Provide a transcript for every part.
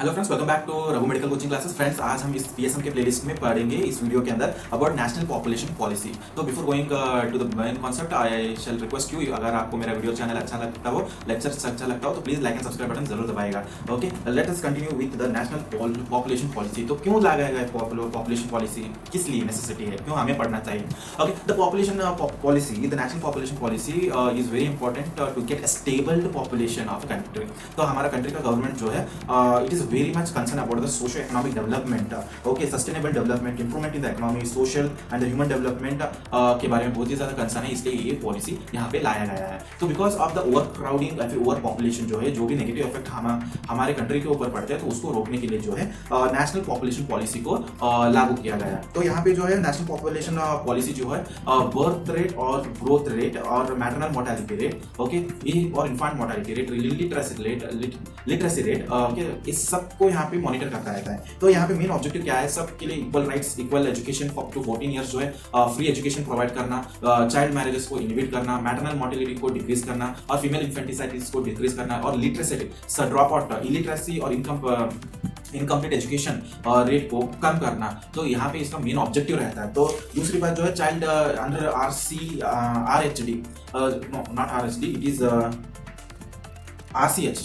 Hello friends, welcome back to Raghu medical coaching classes. Friends, आज हम इस पीएसएम के प्लेलिस्ट में पढ़ेंगे इस वीडियो के अंदर अबाउट नेशनल पॉपुलेशन पॉलिसी। तो before going to the main concept, I shall request you, अगर आपको मेरा वीडियो चैनल अच्छा लगता हो, लेक्चर अच्छा लगता हो, तो please like and subscribe button जरूर दबाएगा। Okay, let us continue with the national population policy. तो क्यों लगाया गया पॉपुलेशन पॉलिसी, किस लिए नेसेसिटी है, क्यों हमें पढ़ना चाहिए? Okay, the population policy, the national population policy is very important to get a stable population of country. तो हमारा कंट्री का गवर्नमेंट जो है, it is very much concern about the socio-economic development, okay, sustainable development, improvement in the economy, social and the human development के बारे में बहुत ही ज़्यादा कंसर्न है, इसलिए ये पॉलिसी यहाँ पे लाया गया है। तो because of the over crowding या फिर ओवर पॉपुलेशन जो है, जो भी नेगेटिव इफेक्ट हमारे कंट्री के ऊपर पड़ते हैं, तो उसको रोकने के लिए जो है नेशनल पॉपुलेशन पॉलिसी को लागू किया गया है। तो यहाँ पे जो है नेशनल पॉपुलेशन पॉलिसी जो है बर्थ रेट और ग्रोथ रेट और मैटरनल मोर्टेलिटी रेट, ओके, और infant mortality rate, literacy rate, इस सबको यहाँ पे मॉनिटर करता रहता है। तो यहाँ पे मेन ऑब्जेक्टिव क्या है? सबके लिए equal rights, equal education up to 14 years जो है, फ्री एजुकेशन प्रोवाइड करना, चाइल्ड मैरिजेस को इनहिबिट करना, मैटरनल मोर्टेलिटी को डिक्रीज करना और फीमेल इन्फेंटिसाइड को डिक्रीज करना, और लिटरेसी, ड्रॉप आउट, इलिटरेसी और इनकम्प्लीट एजुकेशन रेट को कम करना। तो यहाँ पे इसका मेन ऑब्जेक्टिव रहता है। तो दूसरी बात जो है, child under RCHD, not RHD, it is RCH,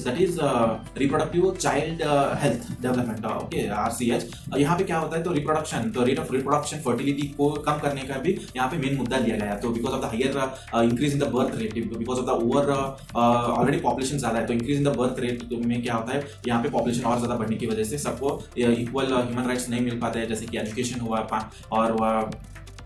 that is reproductive child health development, okay, RCH। यहाँ पे क्या होता है? तो रिप्रोडक्शन, तो रेट ऑफ रिप्रोडक्शन, फर्टिलिटी को कम करने का भी यहाँ पे मेन मुद्दा लिया गया है। तो because of the higher increase in the birth rate, because of the over already population ज़्यादा है, तो increase in the birth rate में क्या होता है, यहाँ पे पॉपुलेशन और ज़्यादा बढ़ने की वजह से सबको इक्वल ह्यूमन राइट्स नहीं मिल पाते हैं, जैसे कि एजुकेशन हुआ और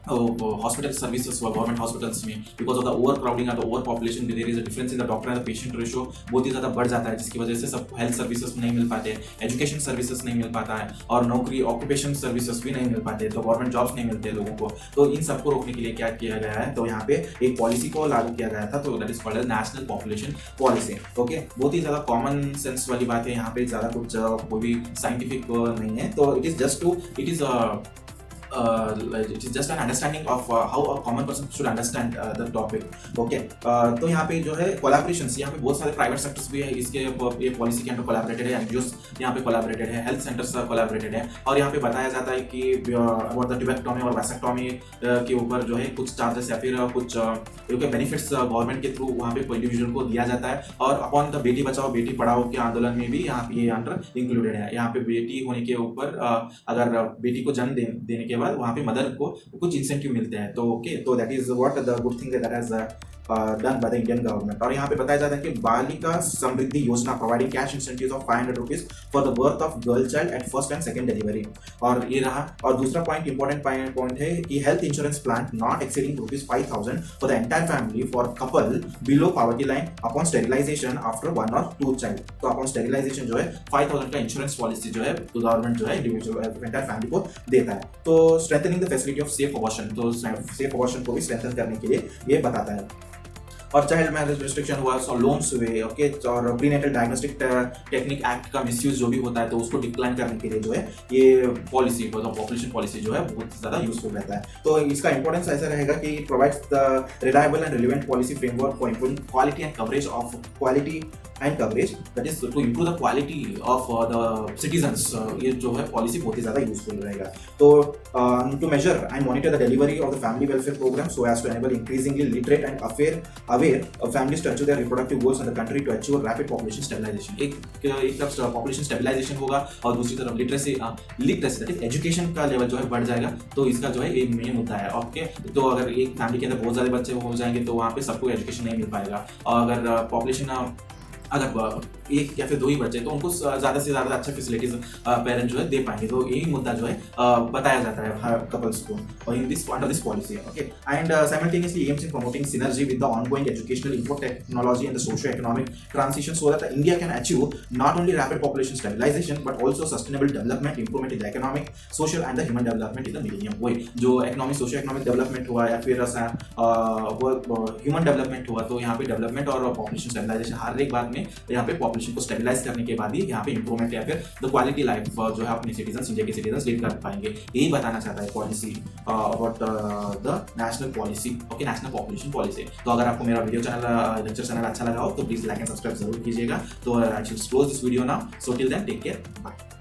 हॉस्पिटल सर्विसेज हुआ गवर्नमेंट हॉस्पिटल्स में। Because of the overcrowding और the overpopulation, there is a difference in the doctor and the patient ratio बहुत ही ज़्यादा बढ़ जाता है, जिसकी वजह से सबको हेल्थ सर्विसेज नहीं मिल पाते, एजुकेशन सर्विसेज नहीं मिल पाता है, और नौकरी ऑक्यूपेशन सर्विसेज भी नहीं मिल पाते, तो गवर्नमेंट जॉब्स नहीं मिलते लोगों को। तो इन सबको रोकने के लिए क्या किया गया है? तो यहाँ पे एक पॉलिसी को लागू किया गया था, तो that is called national population policy. Okay, बहुत ही ज़्यादा कॉमन सेंस वाली बात है, यहाँ पे ज़्यादा कुछ कोई भी साइंटिफिक नहीं है। तो it is just an understanding of how a common person should understand the topic, okay। तो यहाँ पे जो है कोलैबोरेशंस, यहाँ पे बहुत सारे प्राइवेट सेक्टर्स भी है इसके ये पॉलिसी के अंदर कोलैबोरेटेड है, एनजीओस यहाँ पे कोलैबोरेटेड है, हेल्थ सेंटर्स कोलैबोरेटेड है, और यहाँ पे बताया जाता है कि अबाउट द ट्यूबेक्टोमी और वैसेक्टोमी के ऊपर जो है कुछ चार्जेस या फिर कुछ बेनिफिट्स गवर्नमेंट के थ्रू वहाँ पे इंडिविजुअल को दिया जाता है। और अपॉन द बेटी बचाओ बेटी पढ़ाओ के आंदोलन में भी यहाँ पे ये अंडर इंक्लूडेड है। यहाँ पे बेटी होने के ऊपर अगर बेटी को जन्म देने के बाद वहाँ पे मदर को कुछ इंसेंटिव मिलते हैं। तो ओके, तो that is what the good thing that has done by the Indian government. और यहाँ पे बताया जाता है कि बालिका समृद्धि योजना providing cash incentives of 500 rupees for the birth of girl child at first and second delivery. और ये रहा। और दूसरा पॉइंट, इंपॉर्टेंट पॉइंट है कि health insurance plan not exceeding ₹5,000 for the entire family for couple below poverty line upon sterilization after 1 or 2 child. तो upon sterilization जो है 5,000 का इंश्योरेंस पॉलिसी जो है गवर्नमेंट जो है इंडिविजुअल एंटायर फैमिली को देता है। तो strengthening the facility of safe abortion, तो सेफ अबॉर्शन को भी स्ट्रेंथन करने के लिए ये बताता है। और चाइल्ड मैरिज रिस्ट्रिक्शन हुआ, सो लोन्स हुए, ओके, और प्रीनेटल डायग्नोस्टिक टेक्निक एक्ट का मिसयूज जो भी होता है, तो उसको डिक्लाइन करने के लिए जो है ये पॉलिसी, मतलब पॉपुलेशन पॉलिसी जो है बहुत ज़्यादा यूजफुल रहता है। तो इसका इंपॉर्टेंस ऐसा रहेगा कि it provides the reliable and relevant policy framework for improving quality and coverage of that is to improve the quality of the citizens. ये जो है पॉलिसी बहुत ही ज़्यादा यूजफुल रहेगा। तो to measure and monitor the delivery of the family welfare program so as to enable increasingly literate and aware of families to achieve their reproductive goals in the country to achieve rapid population stabilization। एक तरफ population stabilization होगा और दूसरी तरफ literacy that is education का level जो है बढ़ जाएगा। तो इसका जो है एक मेन मुद्दा है। ओके, तो अगर एक फैमिली के अंदर बहुत ज़्यादा बच्चे हो जाएंगे तो वहाँ पे सबको एजुकेशन नहीं मिल पाएगा, और अगर पॉपुलेशन अगर एक या फिर 2 ही बच्चे तो उनको ज़्यादा से ज़्यादा अच्छा फैसिलिटीज पेरेंट जो है दे पाएंगे। तो यही मुद्दा जो है बताया जाता है कपल्स को और in this under this policy. Okay, and simultaneously aims in promoting synergy with the ongoing educational info technology and the socio economic transition so that India can achieve not only rapid population stabilization but also sustainable development, improvement in the economic social and the human development in the millennium. वही जो economic socio economic development हुआ या फिर human development हुआ, तो यहाँ पे development और पॉपुलेशन स्टेबलाइजेशन हर एक बात में में यहाँ पे पॉपुलेशन को स्टेबलाइज करने के बाद ही यहाँ पे इंप्रूवमेंट या फिर द क्वालिटी लाइफ जो है अपने सिटीजन, इंडिया के सिटीजन लीड कर पाएंगे। यही बताना चाहता है policy about the national policy, okay, national population policy. तो अगर आपको मेरा वीडियो चैनल, लेक्चर चैनल अच्छा लगा हो तो प्लीज लाइक एंड सब्सक्राइब जरूर कीजिएगा। तो I should close this video now, so till then take care, bye.